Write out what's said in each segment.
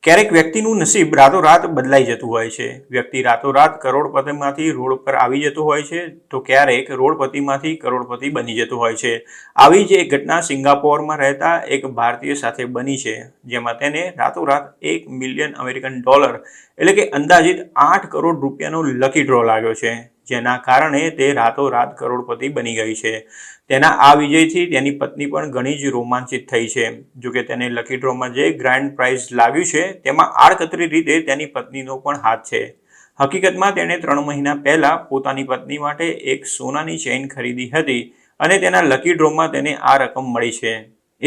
ક્યારેક વ્યક્તિનું નસીબ રાતોરાત બદલાઈ જતું હોય છે. વ્યક્તિ રાતોરાત કરોડપતિમાંથી રોડ પર આવી જતું હોય છે, તો ક્યારેક રોડપતિમાંથી કરોડપતિ બની જતું હોય છે. આવી જ એક ઘટના સિંગાપોરમાં રહેતા એક ભારતીય સાથે બની છે, જેમાં તેને રાતોરાત $1 મિલિયન એટલે કે અંદાજિત 8 કરોડ રૂપિયાનો લકી ડ્રો લાગ્યો છે, જેના કારણે તે રાતોરાત કરોડપતિ બની ગઈ છે. તેના આ વિજયથી તેની પત્ની પણ ઘણી જ રોમાંચિત થઈ છે. જોકે તેને લકી ડ્રોમાં જે ગ્રાન્ડ પ્રાઇઝ લાગ્યું છે તેમાં આડકતરી રીતે તેની પત્નીનો પણ હાથ છે. હકીકતમાં તેણે 3 મહિના પહેલા પોતાની પત્ની માટે એક સોનાની ચેઇન ખરીદી હતી અને તેના લકી ડ્રોમાં તેને આ રકમ મળી છે.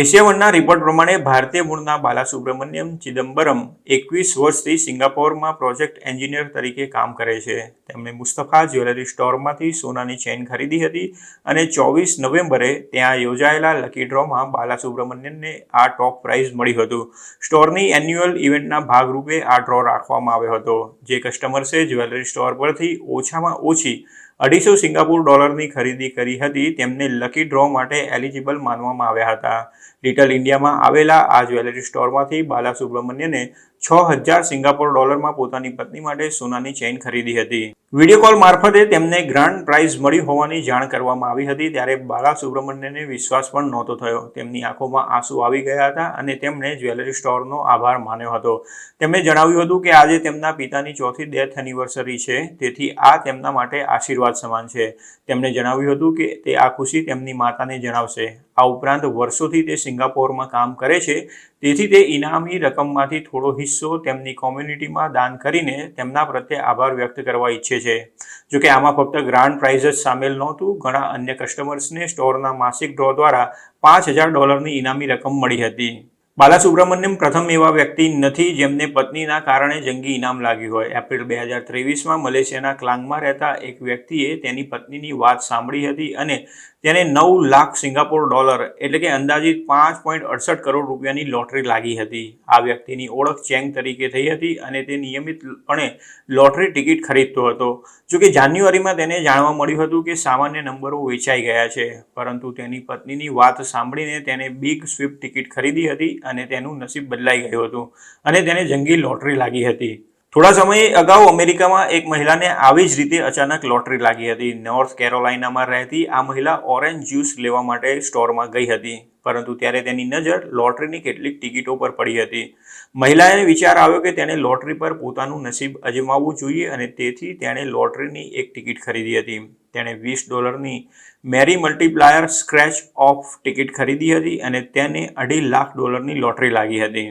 એશિયા 1ના રિપોર્ટ પ્રમાણે ભારતીય મૂળના બાલાસુબ્રમણ્યમ ચિદમ્બરમ 21 વર્ષથી સિંગાપોરમાં પ્રોજેક્ટ એન્જિનિયર તરીકે કામ કરે છે. તેમણે મુસ્તફા જ્વેલરી સ્ટોરમાંથી સોનાની ચેઇન ખરીદી હતી અને 24 નવેમ્બરે ત્યાં યોજાયેલા લકી ડ્રોમાં બાલાસુબ્રમણ્યમને આ ટોપ પ્રાઇઝ મળ્યું હતું. સ્ટોરની એન્યુઅલ ઇવેન્ટના ભાગરૂપે આ ડ્રો રાખવામાં આવ્યો હતો. જે કસ્ટમર્સે જ્વેલરી સ્ટોર પરથી ઓછામાં ઓછી $250 સિંગાપુરની ખરીદી કરી હતી તેમને લકી ડ્રો માટે એલિજિબલ માનવામાં આવ્યા હતા. લિટલ ઇન્ડિયામાં આવેલા આ જ્વેલરી સ્ટોરમાંથી બાલાસુબ્રમણ્યને $6000 સિંગાપોરમાં પોતાની પત્ની માટે સોનાની ચેઇન ખરીદી હતી. વિડીયો કોલ મારફતે તેમને ગ્રાન્ડ પ્રાઇઝ મળી હોવાની જાણ કરવામાં આવી હતી ત્યારે બાલાસુબ્રમણ્યને વિશ્વાસ પણ નહોતો થયો. તેમની આંખોમાં આંસુ આવી ગયા હતા અને તેમણે જ્વેલરી સ્ટોરનો આભાર માન્યો હતો. તેમણે જણાવ્યું હતું કે આજે તેમના પિતાની 4th ડેથ એનિવર્સરી છે, તેથી આ તેમના માટે આશીર્વાદ સમાન છે. તેમણે જણાવ્યું હતું કે તે આ ખુશી તેમની માતાને જણાવશે. આ ઉપરાંત વર્ષોથી તે સિંગાપોરમાં કામ કરે છે, તેથી તે ઇનામી રકમમાંથી થોડો હિસ્સો તેમની કોમ્યુનિટીમાં દાન કરીને તેમના પ્રત્યે આભાર વ્યક્ત કરવા ઈચ્છે છે. જોકે આમાં ફક્ત ગ્રાન્ડ પ્રાઇઝ જ સામેલ નહોતું. ઘણા અન્ય કસ્ટમર્સને સ્ટોરના માસિક ડ્રો દ્વારા $5000ની ઇનામી રકમ મળી હતી. બાલાસુબ્રમણ્યમ પ્રથમ એવા વ્યક્તિ નથી જેમને પત્નીના કારણે જંગી ઇનામ લાગ્યું હોય. એપ્રિલ 2023માં મલેશિયાના ક્લાંગમાં રહેતા એક વ્યક્તિએ તેની પત્નીની વાત સાંભળી હતી અને તેને $9 લાખ એટલે કે અંદાજિત 5.68 કરોડ રૂપિયાની લોટરી લાગી હતી. આ વ્યક્તિની ઓળખ ચેંગ તરીકે થઈ હતી અને તે નિયમિતપણે લોટરી ટિકિટ ખરીદતો હતો. જોકે જાન્યુઆરીમાં તેને જાણવા મળ્યું હતું કે સામાન્ય નંબરો વેચાઈ ગયા છે, પરંતુ તેની પત્નીની વાત સાંભળીને તેને બિગ સ્વીપ ટિકિટ ખરીદી હતી અને તેનું નસીબ બદલાઈ ગયું હતું અને તેને જંગી લોટરી લાગી હતી. થોડા સમય અગાઉ અમેરિકામાં એક મહિલાને આવી જ રીતે અચાનક લોટરી લાગી હતી. નોર્થ કેરોલાઇનામાં રહેતી આ મહિલા ઓરેન્જ જ્યુસ લેવા માટે સ્ટોરમાં ગઈ હતી, પરંતુ ત્યારે તેની નજર લોટરીની કેટલીક ટિકિટો પર પડી હતી. મહિલાને વિચાર આવ્યો કે તેણે લોટરી પર પોતાનું નસીબ અજમાવવું જોઈએ અને તેથી તેણે લોટરીની એક ટિકિટ ખરીદી હતી. તેણે $20ની મેરી મલ્ટીપ્લાયર સ્ક્રેચ ઓફ ટિકિટ ખરીદી હતી અને તેને $2.5 લાખની લોટરી લાગી હતી.